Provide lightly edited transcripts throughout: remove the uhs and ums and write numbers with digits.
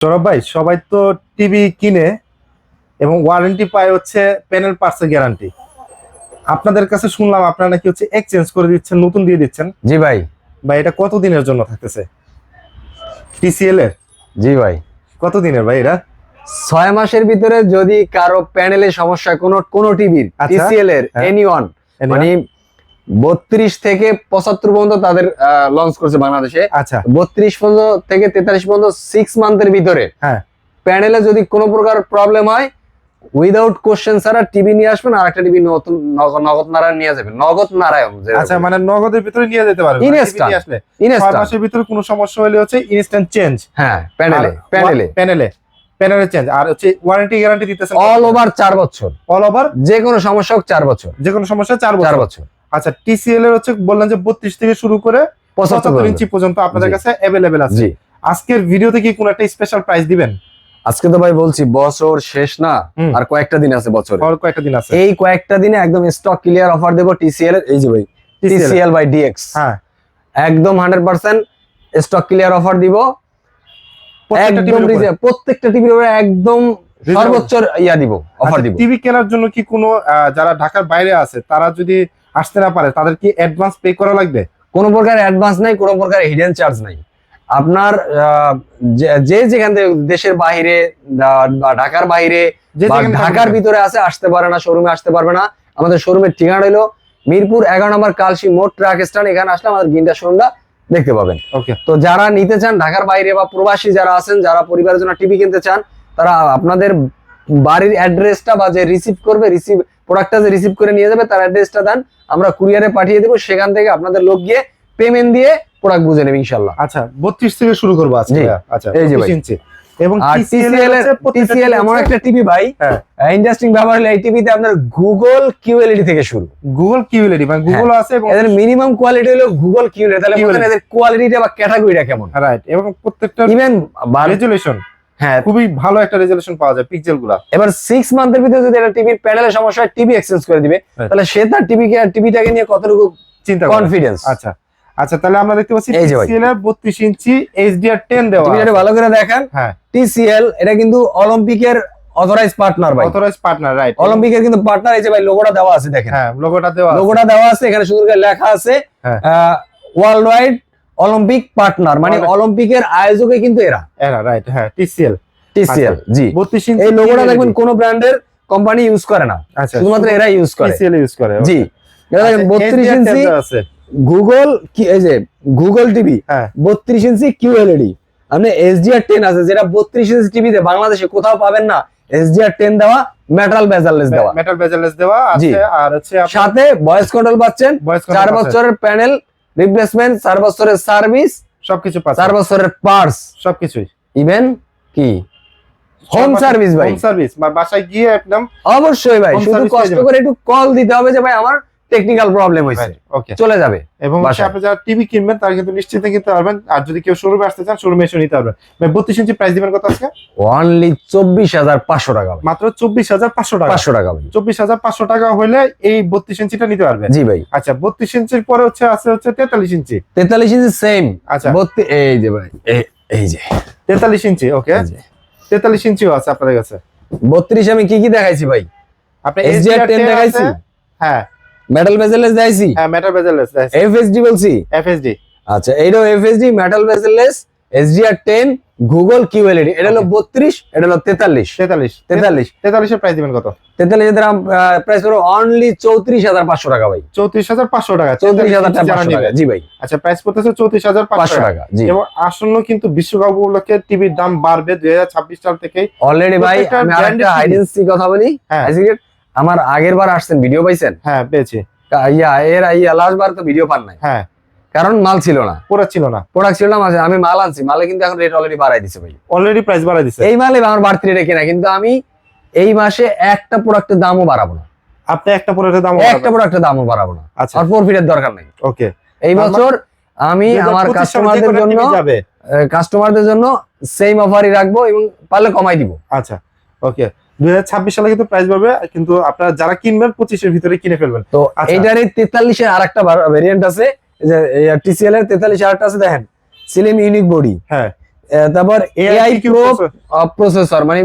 সৌরভ ভাই, সবাই তো টিভি কিনে এবং ওয়ারেন্টি পায় হচ্ছে প্যানেল পার্টসের গ্যারান্টি। আপনাদের কাছে শুনলাম আপনারা নাকি হচ্ছে এক্সচেঞ্জ করে দিচ্ছেন, নতুন দিয়ে দিচ্ছেন। জি ভাই। ভাই এটা কত দিনের জন্য থাকতেছে টিসিএল এর? জি ভাই, কত দিনের ভাই এটা? 6 মাসের ভিতরে যদি কারো প্যানেলে সমস্যা কোন টিভির আচ্ছা। টিসিএল এর হ্যাঁ। এনিওয়ান মানে 32 থেকে 75 পর্যন্ত তাদের লঞ্চ করছে বাংলাদেশে। আচ্ছা 32 পর্যন্ত থেকে 43 পর্যন্ত 6 মান্থের ভিতরে হ্যাঁ, প্যানেলে যদি কোনো প্রকার প্রবলেম হয় উইদাউট কোশ্চেন ছাড়া টিভি নিয়ে আসবেন, আর একটা টিভি নতুন নগদ নারায়ণ নিয়ে যাবেন। নগদ নারায়ণ আচ্ছা, মানে নগদের ভিতরে নিয়ে যেতে পারবেন Instant. আসলে 6 ইনস্ট্যান্ট। মাসের ভিতরে কোনো সমস্যা হলে হচ্ছে ইনস্ট্যান্ট চেঞ্জ। হ্যাঁ, প্যানেলে চেঞ্জ। আর হচ্ছে ওয়ারেন্টি গ্যারান্টি দিতেছেন অল ওভার 4 বছর। অল ওভার যে কোনো সমস্যা হোক 4 বছর। যে কোনো সমস্যা 4 4 বছর। বছর। আচ্ছা, টিসিএল এর হচ্ছে বললেন যে 32 থেকে শুরু করে 75 ইঞ্চি পর্যন্ত আপনাদের জি। কাছে अवेलेबल আছে। জি। আজকের ভিডিওতে কি কোনো একটা স্পেশাল প্রাইস দিবেন? আজকে তো ভাই বলছি বছর শেষ না, আর কয়েকটা দিন আছে বছরে। আর কয়েকটা দিন আছে। এই কয়েকটা দিনে একদম স্টক ক্লিয়ার অফার দেব টিসিএল এর। এই যে ভাই টিসিএল বাই ডিএক্স, হ্যাঁ একদম 100% স্টক ক্লিয়ার অফার দিব। একদম প্রত্যেকটা টিভির উপরে একদম সর্বোচ্চ ইয়া দিব, অফার দিব। টিভি কেনার জন্য কি কোনো যারা ঢাকার বাইরে আছে তারা যদি আসতে না পারে তাদের কি অ্যাডভান্স পে করা লাগবে? কোনো প্রকার অ্যাডভান্স নাই, কোনো প্রকার হিডেন চার্জ নাই। আপনার যেখান থেকে দেশের বাইরে বা ঢাকার বাইরে বা ঢাকার ভিতরে আছে আসতে পারে না, শোরুমে আসতে পারবে না। আমাদের শোরুমের ঠিকানা হলো মিরপুর 11 নম্বর কালসি মোড় ট্রাক স্ট্যান্ড। এখানে আসলে আমাদের গিন্ডা শোরুমটা দেখতে পাবেন। ওকে, তো যারা নিতে চান ঢাকার বাইরে বা প্রবাসী যারা আছেন, যারা পরিবারের জন্য টিভি কিনতে চান, তারা আপনাদের বাড়ির অ্যাড্রেসটা বা যে রিসিভ করবে, প্রোডাক্টটা যে রিসিভ করে নিয়ে যাবে তার অ্যাড্রেসটা দেন, আমরা কুরিয়ারে পাঠিয়ে দেবো। সেখান থেকে আপনাদের লোক গিয়ে পেমেন্ট দিয়ে প্রোডাক্ট বুঝে নেবে ইনশাআল্লাহ। আচ্ছা 32 থেকে শুরু করব আজকে। আচ্ছা এই যে 32 ইঞ্চি এবং টিসিএল এমন একটা টিভি ভাই, ইন্টারেস্টিং ব্যাপার হলো এই টিভিতে আপনার গুগল কিউএলইডি থেকে শুরু। গুগল কিউএলইডি মানে গুগল আছে এবং এদের মিনিমাম কোয়ালিটি হলো গুগল কিউএলইডি। তাহলে বলতে এদের কোয়ালিটিটা বা ক্যাটাগরিটা কেমন? রাইট, এবং প্রত্যেকটা ইভেন রেজুলেশন, হ্যাঁ খুবই ভালো একটা রেজুলেশন পাওয়া যায় পিক্সেলগুলো। এবার 6 মান্থের ভিতরে যদি একটা টিভির প্যানেলের সমস্যা হয় টিভি এক্সচেঞ্জ করে দিবে, তাহলে সে তার টিভিটাকে নিয়ে কতটুকু চিন্তা কনফিডেন্স। আচ্ছা আচ্ছা, তাহলে আমরা দেখতে পাচ্ছি এই যে ভাই টিসিএল এর 32 ইঞ্চি HDR10 দেওয়া আছে। টিভিটা ভালো করে দেখেন। হ্যাঁ, টিসিএল এটা কিন্তু অলিম্পিকের অথরাইজড পার্টনার ভাই, অথরাইজড পার্টনার। রাইট, অলিম্পিকের কিন্তু পার্টনার। এই যে ভাই লোগোটা দেওয়া আছে দেখেন। হ্যাঁ লোগোটা দেওয়া আছে। লোগোটা দেওয়া আছে, এখানে সুন্দর করে লেখা আছে ওয়ার্ল্ড ওয়াইড অলিম্পিক পার্টনার, মানে অলিম্পিকের আয়োজকে কিন্তু এরা। রাইট, হ্যাঁ টিসিএল জি 32 ইঞ্চি। এই লোগোটা দেখবেন কোন ব্র্যান্ডের কোম্পানি ইউজ করে না, শুধুমাত্র এরা ইউজ করে, টিসিএল ইউজ করে। জি এটা দেখেন 32 ইঞ্চি গুগল কি, এই যে গুগল টিভি 32 ইঞ্চি কিউএলইডি। আপনি HDR10 আছে যেটা 32 ইঞ্চি টিভিতে বাংলাদেশে কোথাও পাবেন না। HDR10 দেওয়া, মেটাল বেজারলেস দেওয়া আছে, আর হচ্ছে সাথে ভয়েস কন্ট্রোল পাচ্ছেন, 4 বছরের প্যানেল রিপ্লেসমেন্ট, 4 বছরের সার্ভিস, সবকিছু পাচ্ছেন, 4 বছরের পার্টস, সবকিছুই, ইভেন কি হোম সার্ভিস ভাই, হোম সার্ভিস বাসায় গিয়ে একদম অবশ্যই ভাই। শুধু কষ্ট করে একটু কল দিতে হবে যে ভাই আমার টেকনিক্যাল প্রবলেম হয়েছে, ওকে চলে যাবে। এবং আপনি যারা টিভি কিনবেন তারা কিন্তু নিশ্চিন্তে কিনতে পারবেন। আর যদি কেউ শোরুমে আসতে চান শোরুমে এসে নিতে পারবেন। 32 ইঞ্চি প্রাইস দিবেন কত আজকে? অনলি 24,500 টাকা, মাত্র 24,500 টাকা। 500 টাকা ভাই, 24,500 টাকা হলে এই 32 ইঞ্চিটা নিতে পারবেন। জি ভাই। আচ্ছা 32 ইঞ্চির পরে হচ্ছে 43 ইঞ্চি। 43 ইঞ্চি সেম। আচ্ছা এই যে ভাই এই যে 43 ইঞ্চি, ওকে 43 ইঞ্চিও আছে আপনাদের কাছে। 32 আমি কি দেখাইছি ভাই? আপনি HDR10 দেখাইছি, হ্যাঁ মেটাল বেজেললেস দেখাইছি, হ্যাঁ মেটাল বেজেললেস দেখাইছি, FSD বলছি, FSD। আচ্ছা এইটাও FSD, metal bezel-less, HDR10, Google QLED. এটা হলো 32, এটা হলো 43 এর প্রাইস দিবেন কত? 43 এর দাম প্রাইস হলো অনলি 34,500 টাকা ভাই। 34,500 টাকা, 34,500 টাকা, জি ভাই। আচ্ছা প্রাইস পড়তেছে 34,500 টাকা, জি। এবং আসন্ন কিন্তু বিশ্বকাপ উপলক্ষে টিভির দাম বাড়বে 2026 সাল থেকে অলরেডি ভাই। আমি আরেকটা হাইডেন্সি কথা বলি, আমার আগের বার আসছেন ভিডিও পাইছেন? হ্যাঁ পেয়েছি। লাস্ট বার তো ভিডিও পান নাই, হ্যাঁ কারণ মাল ছিল না, প্রোডাক্ট ছিল না, আমি মাল আনছি, মালে কিন্তু এখন রেট অলরেডি বাড়াই দিছে ভাই, অলরেডি প্রাইস বাড়াই দিছে। এই মালে আমার বাড়তি রেটে কেনা, কিন্তু আমি এই মাসে একটা প্রোডাক্টের দামও বাড়াবো না। আপনি একটা প্রোডাক্টের দামও বাড়াবো না, আচ্ছা আর প্রফিটের দরকার নাই। ওকে, এই বছর আমি আমার কাস্টমারদের জন্য সেম অফারই রাখবো এবং পারলে কমাই দিব। আচ্ছা ওকে, 2026 সালে কিন্তু প্রাইস বাড়বে, কিন্তু আপনারা যারা কিনবেন 25 এর ভিতরে কিনে ফেলবেন। তো এইটারই 43 এর আরেকটা ভেরিয়েন্ট আছে, যে টিসিএল এর 43 আরেকটা আছে, দেখেন সিলিম ইউনিক বডি। হ্যাঁ তারপর এআই কি প্রো processor? প্রসেসর, মানে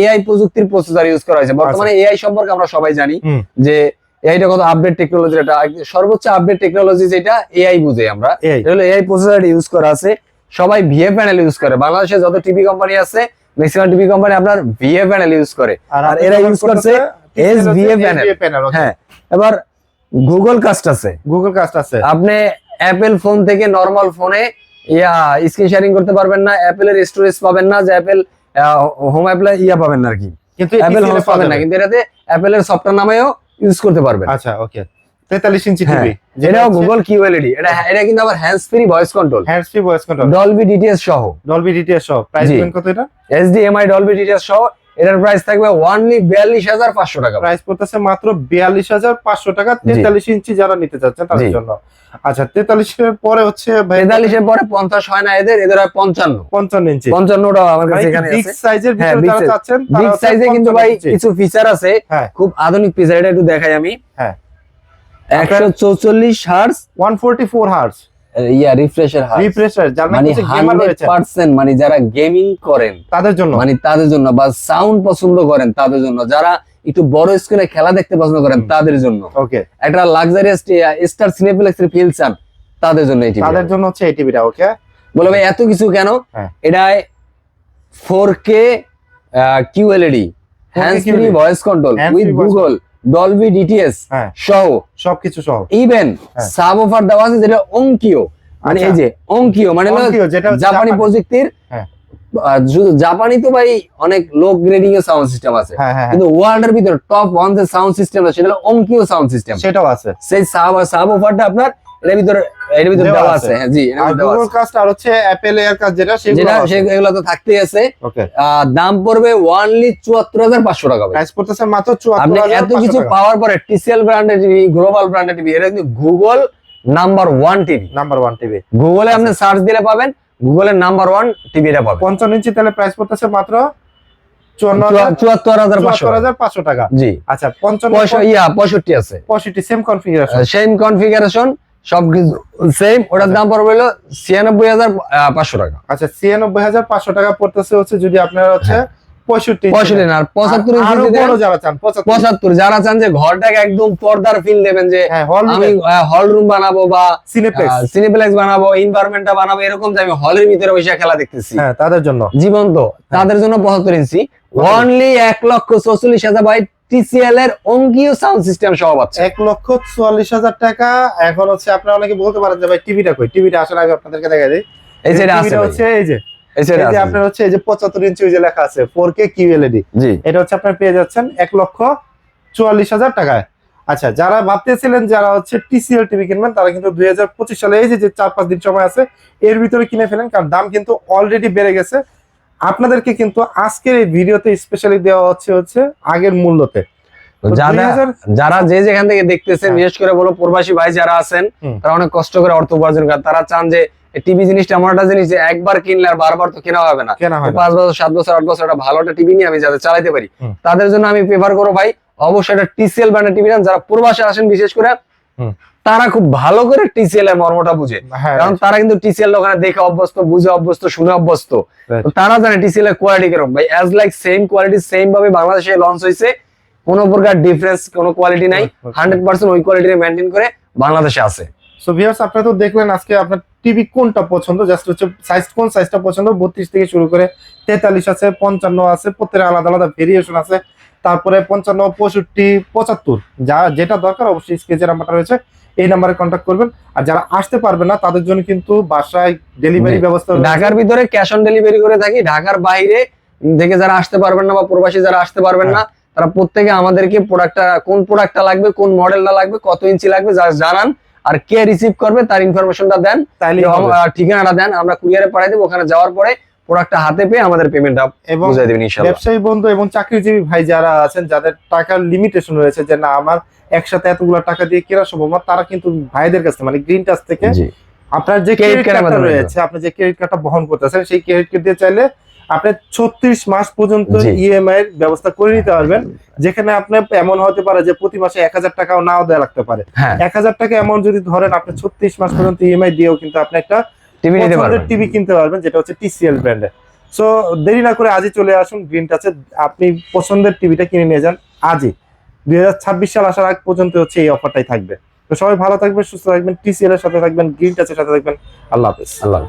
এআই প্রযুক্তির প্রসেসর ইউজ করা হয়েছে। বর্তমানে এআই সম্পর্কে আমরা সবাই জানি হুম। যে এআইটা কত আপডেট টেকনোলজি, এটা সর্বোচ্চ আপডেট টেকনোলজি যেটা এআই বুঝে আমরা, AI এটা হলো এআই প্রসেসর ইউজ করা আছে। সবাই ভিএ প্যানেল ইউজ করে, বাংলাদেশে যত টিভি কোম্পানি আছে ম্যাক্সিমাম টিভি কোম্পানি আপনার ভিএ প্যানেল ইউজ করে, আর আপনি এরা ব্যবহার ইউজ করছে করতেছে এসভিএ প্যানেল। প্যানেল। হ্যাঁ, এবার গুগল কাস্ট আছে, গুগল কাস্ট আছে। আপনি অ্যাপেল ফোন থেকে নরমাল ফোনে স্ক্রিন শেয়ারিং করতে পারবেন না, অ্যাপেলের স্টোরেজ পাবেন না, যে অ্যাপেল হোম অ্যাপ্লাই পাবেন না আর কি, কিন্তু অ্যাপেল হোম TCL পাবেন না, কিন্তু এটাতে অ্যাপেলের সফটওয়্যার নামেও ইউজ করতে পারবেন। আচ্ছা, ওকে। 43 ইঞ্চি টিভি, এটাও গুগল কিউএলইডি, এটা কিন্তু আবার hands free voice control, hands free voice control, Dolby DTS সহ, ডলবি ডিটিএস সহ। প্রাইস জি। দিবেন কত এটা? এইচডিএমআই ডলবি ডিটিএস সহ এটার প্রাইস থাকবে অনলি 42500 টাকা। প্রাইস পড়তেছে মাত্র 42500 টাকা 43 ইঞ্চি যারা নিতে চাচ্ছেন তাদের জি। জন্য। আচ্ছা, 43 এর পরে হচ্ছে ভাই 43 এর পরে 50 হয় না, এদের হয় 55। 55 ইঞ্চি 55টা আমার কাছে এখানে বিগ আছে। সাইজের হ্যাঁ, ভিতরে big যারা size। চাচ্ছেন তারা বিগ হচ্ছে সাইজে কিন্তু 55 ভাই ইঞ্চি। কিছু ফিচার আছে, হ্যাঁ। খুব আধুনিক ফিচার, এটা একটু দেখাই আমি। হ্যাঁ, 144 হার্টজ 144 হার্জ রিফ্রেশের হার্টজ, রিফ্রেশার, যারা মানে নাকি গেমার রয়েছে 100%, মানে যারা গেমিং করেন তাদের জন্য। মানে তাদের জন্য, বা সাউন্ড পছন্দ করেন তাদের জন্য, যারা একটু বড় স্ক্রিনে খেলা দেখতে পছন্দ করেন তাদের জন্য, ওকে, একটা লাক্সারিয়াস স্টার সিনেপ্লেক্স এর ফিল চান তাদের জন্য এই টিভি। তাদের জন্য হচ্ছে এই টিভিটা। ওকে, বলে ভাই এত কিছু কেন? হ্যাঁ। এটা 4K QLED, hands free QLED, voice control Hands with free voice Google Dolby DTS হ্যাঁ, সহ, সবকিছু সহ। ইভেন হ্যাঁ। সাব অফার দেওয়া আছে যেটা অঙ্কিও, মানে এই আচ্ছা। যে অঙ্কিও মানে হলো Onkyo, যেটা হচ্ছে জাপানি প্রযুক্তির। হ্যাঁ। শুধু জাপানি তো ভাই অনেক লো গ্রেডিং এর সাউন্ড সিস্টেম আছে, হ্যাঁ, হ্যাঁ, কিন্তু ওয়ার্ল্ড এর ভিতরে টপ 1 যে সাউন্ড সিস্টেম আছে সেটা হলো অঙ্কিও সাউন্ড সিস্টেম। সেটাও আছে। সেই সাব অফারটা আপনার এর ভিতরে দেওয়া দেওয়া আছে। আছে। হ্যাঁ জি, আর গুগল কাস্ট আর হচ্ছে অ্যাপেল এর কাজ যেটা যেটা সেগুলো এগুলো তো থাকতেই আছে। ওকে, দাম পড়বে অনলি 74500 টাকা ভাই। প্রাইস পড়তেছে মাত্র আপনি 74500 এত কিছু টাকা। পাওয়ার পরে টিসিএল ব্র্যান্ডের টিভি, গ্লোবাল ব্র্যান্ডের টিভি, এটা কিন্তু Google number 1 TV. Number 1 TV গুগলে আপনি সার্চ দিলে পাবেন, গুগলের নাম্বার 1 টিভিটা পাবেন। 55 ইঞ্চি, তাহলে প্রাইস পড়তেছে মাত্র 74500 74500 টাকা। জি। আচ্ছা, 55 65 আছে, 65 সেম কনফিগারেশন। সেম কনফিগারেশন, সবকিছু সেম। ওটার দাম পড়বে হলো 96500 টাকা। আচ্ছা, 96500 টাকা পড়তেছে হচ্ছে যদি আপনারা হচ্ছে 65 65 না, আর 75 আরো ইঞ্চি বড় যারা চান 75 যারা চান যে ঘরটাকে একদম পর্দার ফিল দেবেন, যে হ্যাঁ, হল আমি হল রুম বানাবো বা সিনেপ্লেক্স, সিনেপ্লেক্স বানাবো, এনভায়রনমেন্টটা বানাবো, এরকম যে আমি হলের ভিতরে বসে খেলা দেখতেছি, হ্যাঁ, তাদের জন্য জীবন্ত, তাদের জন্য 75 ইঞ্চি অনলি 1,44,000 বাই টিসিএল এর অঙ্কিও সাউন্ড সিস্টেম সহ পাচ্ছেন 1,44,000 টাকা। এখন হচ্ছে আপনারা অনেকে বলতে পারেন যে ভাই টিভিটা কই? টিভিটা আসলে আমি আপনাদেরকে দেখাই দিই। এই যে এটা আছে টিভিটা হচ্ছে এই যে এই যে এই যে আপনার হচ্ছে এই যে 75 ইঞ্চি ওই যে লেখা আছে 4K QLED, জি এটা হচ্ছে আপনার পেয়ে যাচ্ছেন 1,44,000 টাকায়। আচ্ছা, যারা ভাবতেছিলেন যারা হচ্ছে টিসিএল টিভি কিনবেন তারা কিন্তু 2025 সালে এই যে 4-5 দিন সময় আছে এর ভিতরে কিনে ফেলেন, কারণ দাম কিন্তু অলরেডি বেড়ে গেছে। আপনাদেরকে কিন্তু আজকের এই ভিডিওতে স্পেশালি দেওয়া হচ্ছে আগের মূল্যতে। তো যারা যে যেখান থেকে দেখতেছেন, হ্যাঁ। বিশেষ করে বলো প্রবাসী ভাই যারা আছেন, হুম। তারা অনেক কষ্ট করে অর্থ উপার্জন করে, তারা চান যে টিভি জিনিসটা এমন একটা জিনিস যে একবার কিনলে আর বারবার তো কেনা হবে না, কেনা হয় না। 5 বছর 7 বছর 8 বছর একটা ভালো একটা টিভি নিয়ে আমি যাতে চালাতে পারি, হুম। তাদের জন্য আমি প্রেফার করবো ভাই অবশ্যই একটা টিসিএল ব্র্যান্ডের টিভি নেন। যারা প্রবাসে আসেন বিশেষ করে, হুম। তারা খুব ভালো করে টিসিএল এর মর্মটা বুঝে, হ্যাঁ, কারণ তারা কিন্তু টিসিএল ওখানে দেখে অভ্যস্ত, বুঝে অভ্যস্ত, শুনে অভ্যস্ত, Right. তো তারা জানে টিসিএল এর কোয়ালিটি কিরকম। ভাই as like same quality same ভাবে বাংলাদেশে লঞ্চ হয়েছে, কোনো প্রকার ডিফারেন্স, কোনো কোয়ালিটি নাই, Okay. 100% ওই কোয়ালিটি মেইনটেইন করে বাংলাদেশে আছে। সো ভিউয়ার্স, আপনারা তো দেখলেন আজকে আপনার টিভি কোনটা পছন্দ, জাস্ট হচ্ছে সাইজ, কোন সাইজটা পছন্দ। 32 থেকে শুরু করে 43 আছে, 55 আছে, প্রত্যেকটা আলাদা আলাদা ভেরিয়েশন আছে। তারপরে 55, 65, 75 যা যেটা দরকার অবশ্যই স্ক্রিনে যে নাম্বারটা রয়েছে এই নাম্বারে কন্ট্যাক্ট করবেন। আর যারা আসতে পারবে না তাদের জন্য কিন্তু বাসায় ডেলিভারি জি। ব্যবস্থা রয়েছে। ঢাকার ভিতরে ক্যাশ অন ডেলিভারি করে থাকি। ঢাকার বাইরে থেকে যারা আসতে পারবেন না বা প্রবাসী যারা আসতে পারবেন না, তারা প্রত্যেকে আমাদেরকে কোন প্রোডাক্টটা লাগবে, কোন মডেলটা লাগবে, কত ইঞ্চি লাগবে জানান, আর কে রিসিভ করবে তার ইনফরমেশনটা দেন, তাইলেই হবে। ঠিকানাটা দেন, আমরা কুরিয়ারে পাঠিয়ে দেবো। ওখানে যাওয়ার পরে প্রোডাক্টটা হাতে পেয়ে আমাদের পেমেন্টটা এবং বুঝাই দেবেন ইনশাআল্লাহ। ব্যবসায়ী বন্ধু এবং চাকরিজীবী ভাই যারা আছেন, যাদের টাকার লিমিটেশন রয়েছে যে না আমার একসাথে এতগুলো টাকা দিয়ে কেনা সম্ভব না, তারা কিন্তু ভাইদের কাছে মানে গ্রিন টাচ থেকে জি আপনার যে Credit ক্রেডিট card কার্ডটা মাধ্যমে রয়েছে, আপনি যে ক্রেডিট কার্ডটা বহন করতেছেন সেই ক্রেডিট কার্ড দিয়ে চাইলে আপনি 36 মাস পর্যন্ত জি। ইএমআই এর ব্যবস্থা করে নিতে পারবেন, যেখানে আপনি এমন হতে পারে যে প্রতি মাসে 1000 টাকাও নাও দেওয়া লাগতে পারে। হ্যাঁ 1000 টাকা অ্যামাউন্ট যদি ধরেন, আপনি 36 মাস পর্যন্ত ইএমআই দিয়েও কিন্তু আপনি একটা টিভি নিতে পারবেন, টিভি কিনতে পারবেন, যেটা হচ্ছে TCL ব্র্যান্ডের। সো দেরি না করে আজই চলে আসুন গ্রিন টাচে, আপনি পছন্দের টিভিটা কিনে নিয়ে যান আজই। 2026 সাল আসার আগ পর্যন্ত হচ্ছে এই অফারটাই থাকবে। তো সবাই ভালো থাকবেন, সুস্থ থাকবেন, TCL এর সাথে থাকবেন, গ্রিন টাচের সাথে থাকবেন। আল্লাহ হাফেজ। আল্লাহ।